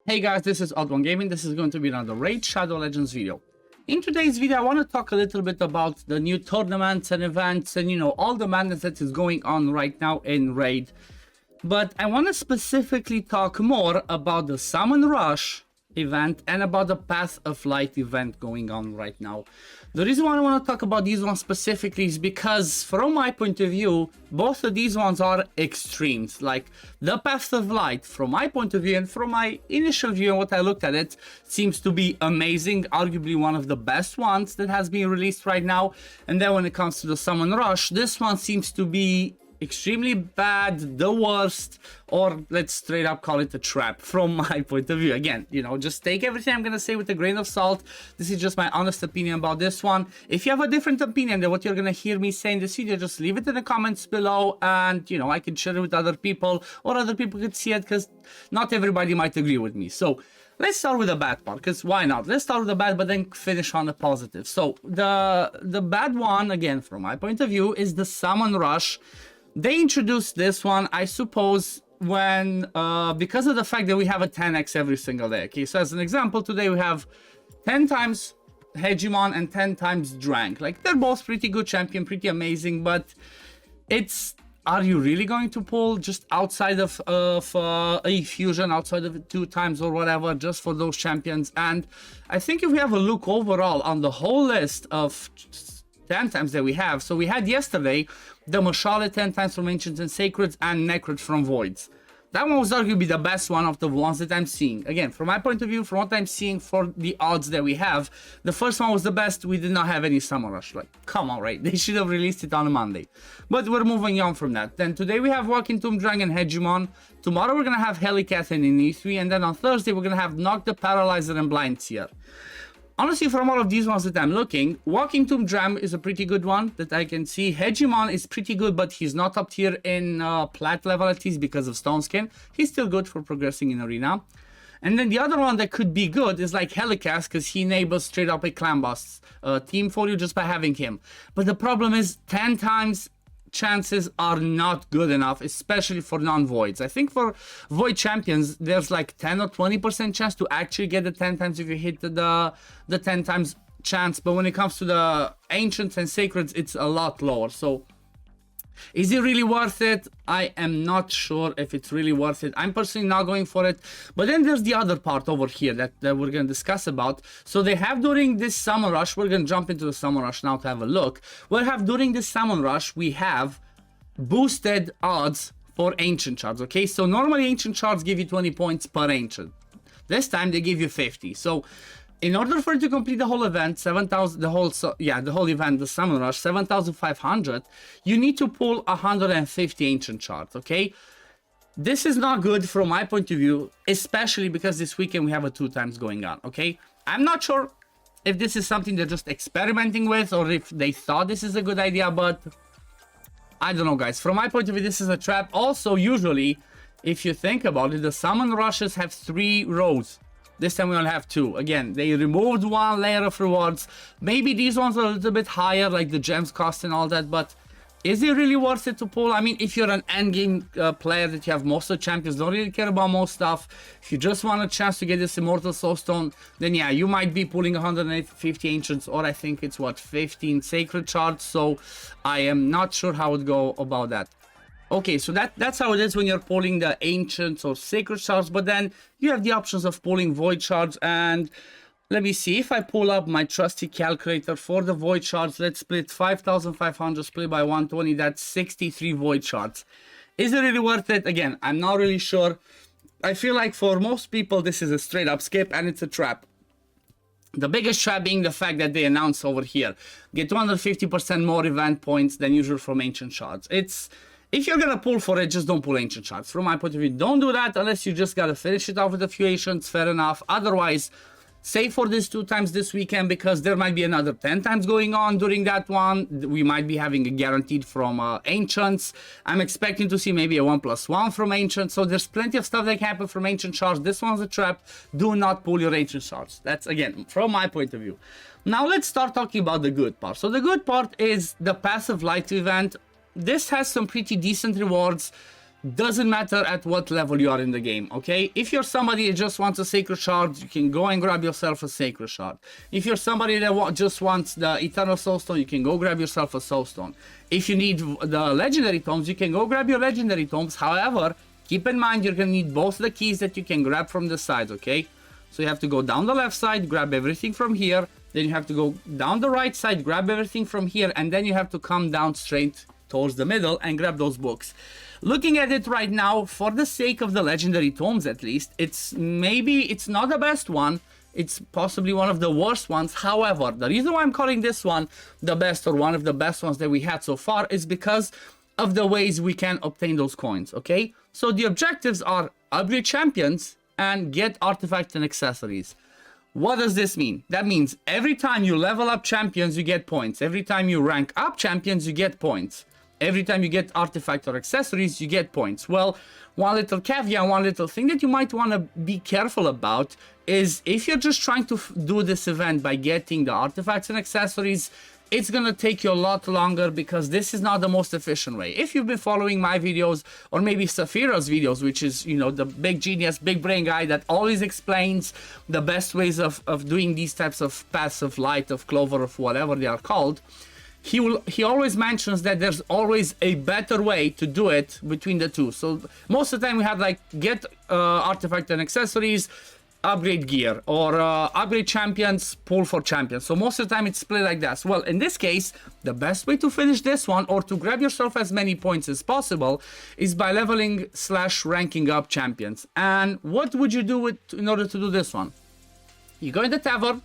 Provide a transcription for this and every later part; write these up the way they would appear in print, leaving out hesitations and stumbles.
Hey guys, this is OddOneGaming. This is going to be another Raid Shadow Legends video. In today's video, I want to talk a little bit about the new tournaments and events and, all the madness that is going on right now in Raid. But I want to specifically talk more about the Summon Rush event and about the Path of Light event going on right now. The reason why I want to talk about these ones specifically is because from my point of view, both of these ones are extremes. Like the Path of Light, from my point of view and from my initial view and what I looked at it, seems to be amazing, arguably one of the best ones that has been released right now. And then when it comes to the Summon Rush, this one seems to be extremely bad, the worst, or let's straight up call it a trap from my point of view. Again, just take everything I'm gonna say with a grain of salt. This is just my honest opinion about this one. If you have a different opinion than what you're gonna hear me say in this video, just leave it in the comments below, and I can share it with other people, or other people could see it, because not everybody might agree with me. So let's start with the bad part, because why not? Let's start with the bad, but then finish on the positive. So the bad one, again, from my point of view, is the Summon Rush. They introduced this one, I suppose, when because of the fact that we have a 10x every single day. Okay, so as an example, today we have 10 times Hegemon and 10 times Drank. Like, they're both pretty good champion, pretty amazing, but are you really going to pull just outside of a fusion, outside of it 2 times or whatever, just for those champions? And I think if we have a look overall on the whole list of 10 times that we have, so we had yesterday the Mashale 10 times from Ancients and Sacreds and Necrod from Voids. That one was arguably the best one of the ones that I'm seeing. Again, from my point of view, from what I'm seeing for the odds that we have, the first one was the best. We did not have any Summon Rush. Like, come on, right? They should have released it on a Monday. But we're moving on from that. Then today we have Walking Tomb Dragon Hegemon. Tomorrow we're going to have Helicathan in E3. And then on Thursday we're going to have Knock the Paralyzer and Blind Seer. Honestly, from all of these ones that I'm looking, Walking Tomb Dram is a pretty good one that I can see. Hegemon is pretty good, but he's not up tier in plat level, at least because of Stone Skin. He's still good for progressing in Arena. And then the other one that could be good is like Helicast, because he enables straight up a clan boss team for you just by having him. But the problem is 10 times chances are not good enough, especially for non-voids. I think for void champions there's like 10 or 20% chance to actually get the 10 times if you hit the 10 times chance, but when it comes to the ancients and sacreds, it's a lot lower. So is it really worth it? I am not sure if it's really worth it. I'm personally not going for it. But then there's the other part over here that we're going to discuss about. So they have during this Summon Rush, we're going to jump into the Summon Rush now to have a look. During this Summon Rush, we have boosted odds for Ancient Shards, okay? So normally Ancient Shards give you 20 points per Ancient. This time they give you 50. So in order for you to complete the whole event, 7,000, the whole event, the Summon Rush, 7,500, you need to pull 150 Ancient Shards, okay? This is not good from my point of view, especially because this weekend we have a 2 times going on, okay? I'm not sure if this is something they're just experimenting with or if they thought this is a good idea, but I don't know, guys. From my point of view, this is a trap. Also, usually, if you think about it, the Summon Rushes have 3 rows. This time we only have 2. Again, they removed 1 layer of rewards. Maybe these ones are a little bit higher, like the gems cost and all that, but is it really worth it to pull? I mean, if you're an endgame player that you have most of the champions, don't really care about most stuff, if you just want a chance to get this Immortal Soulstone, then yeah, you might be pulling 150 Ancients, or I think it's what, 15 Sacred Shards, so I am not sure how it would go about that. Okay, so that's how it is when you're pulling the Ancients or Sacred Shards, but then you have the options of pulling Void Shards, and let me see, if I pull up my trusty calculator for the Void Shards, let's split 5,500 split by 120, that's 63 Void Shards. Is it really worth it? Again, I'm not really sure. I feel like for most people this is a straight up skip and it's a trap. The biggest trap being the fact that they announced over here, get 250% more event points than usual from Ancient Shards. If you're gonna pull for it, just don't pull Ancient Shards. From my point of view, don't do that unless you just gotta finish it off with a few Ancients, fair enough. Otherwise, save for this 2 times this weekend, because there might be another 10 times going on during that one. We might be having a guaranteed from Ancients. I'm expecting to see maybe a 1+1 from Ancients. So there's plenty of stuff that can happen from Ancient Shards. This one's a trap. Do not pull your Ancient Shards. That's, again, from my point of view. Now let's start talking about the good part. So the good part is the Path of Light event. This has some pretty decent rewards. doesn't matter at what level you are in the game, okay? If you're somebody that just wants a sacred shard, you can go and grab yourself a sacred shard. If you're somebody that just wants the eternal soulstone, you can go grab yourself a soulstone. If you need the legendary tomes, you can go grab your legendary tomes. However, keep in mind you're gonna need both the keys that you can grab from the sides, okay? So you have to go down the left side, grab everything from here, then you have to go down the right side, grab everything from here, and then you have to come down straight towards the middle and grab those books. Looking at it right now, for the sake of the legendary tomes at least, it's not the best one, it's possibly one of the worst ones. However, the reason why I'm calling this one the best, or one of the best ones that we had so far, is because of the ways we can obtain those coins, okay? So the objectives are upgrade champions and get artifacts and accessories. What does this mean? That means every time you level up champions, you get points. Every time you rank up champions, you get points. Every time you get artifact or accessories, you get points. Well, one little caveat, one little thing that you might want to be careful about is if you're just trying to do this event by getting the artifacts and accessories, it's gonna take you a lot longer, because this is not the most efficient way. If you've been following my videos, or maybe Saphira's videos, which is, you know, the big genius, big brain guy that always explains the best ways of doing these types of paths of light, of clover, of whatever they are called, he always mentions that there's always a better way to do it between the two. So most of the time we have like get artifact and accessories, upgrade gear, or upgrade champions, pull for champions. So most of the time it's split like that. Well, in this case, the best way to finish this one, or to grab yourself as many points as possible, is by leveling / ranking up champions. And what would you do in order to do this one? You go in the tavern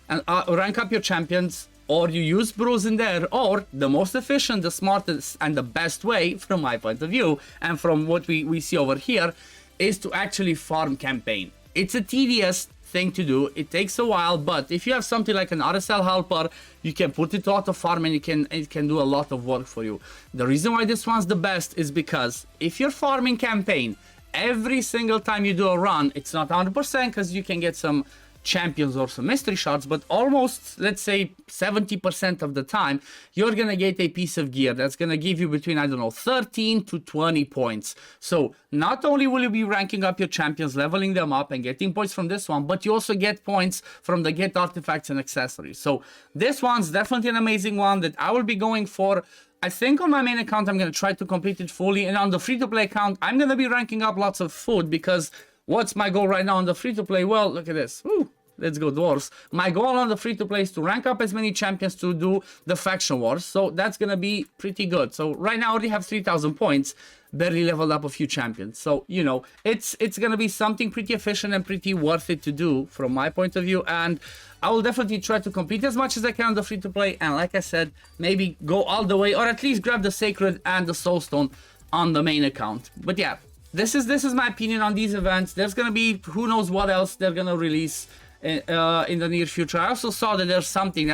and rank up your champions, or you use brews in there, or the most efficient, the smartest, and the best way, from my point of view, and from what we see over here, is to actually farm campaign. It's a tedious thing to do, it takes a while, but if you have something like an RSL helper, you can put it auto farm and it can do a lot of work for you. The reason why this one's the best is because if you're farming campaign, every single time you do a run, it's not 100% because you can get some champions or some mystery shards, but almost, let's say 70% of the time, you're gonna get a piece of gear that's gonna give you between, I don't know, 13 to 20 points. So not only will you be ranking up your champions, leveling them up and getting points from this one, but you also get points from the get artifacts and accessories. So this one's definitely an amazing one that I will be going for. I think on my main account I'm gonna try to complete it fully, and on the free-to-play account I'm gonna be ranking up lots of food, because what's my goal right now on the free-to-play? Well, look at this. Woo. Let's go dwarves. My goal on the free-to-play is to rank up as many champions to do the faction wars, so that's gonna be pretty good. So right now I already have 3,000 points, barely leveled up a few champions. So, you know, it's gonna be something pretty efficient and pretty worth it to do from my point of view, and I will definitely try to complete as much as I can on the free-to-play, and like I said, maybe go all the way, or at least grab the sacred and the soulstone on the main account. But yeah, this is my opinion on these events. There's gonna be who knows what else they're gonna release in the near future. I also saw that there's something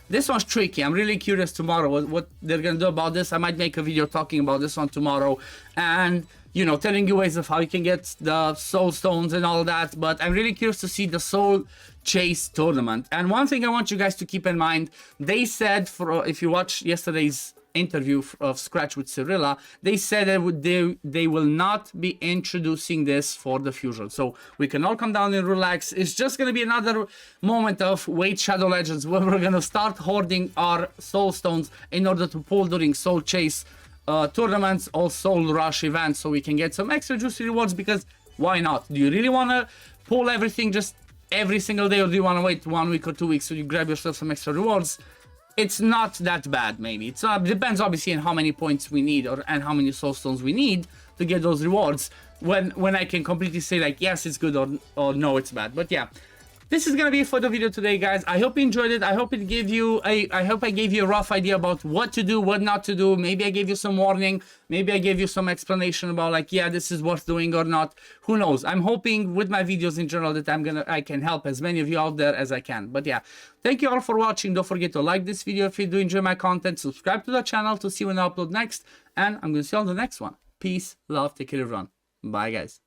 this one's tricky. I'm really curious tomorrow what they're gonna do about this. I might make a video talking about this one tomorrow, and you know, telling you ways of how you can get the soul stones and all that. But I'm really curious to see the soul chase tournament. And one thing I want you guys to keep in mind, they said, if you watch yesterday's interview of Scratch with Cyrilla, they said that they will not be introducing this for the fusion. So we can all come down and relax. It's just going to be another moment of Wait Shadow Legends, where we're going to start hoarding our soul stones in order to pull during soul chase tournaments or soul rush events, so we can get some extra juicy rewards, because why not? Do you really want to pull everything just every single day, or do you want to wait 1 week or 2 weeks so you grab yourself some extra rewards? It's not that bad, maybe. It depends obviously on how many points we need, and how many soul stones we need to get those rewards, when I can completely say like yes it's good, or no it's bad. But yeah, this is gonna be it for the video today, guys. I hope you enjoyed it. I hope it gave you I hope I gave you a rough idea about what to do, what not to do. Maybe I gave you some warning, maybe I gave you some explanation about like, yeah, this is worth doing or not. Who knows? I'm hoping with my videos in general that I can help as many of you out there as I can. But yeah, thank you all for watching. Don't forget to like this video if you do enjoy my content, subscribe to the channel to see when I upload next, and I'm gonna see you on the next one. Peace, love, take care everyone. Bye guys.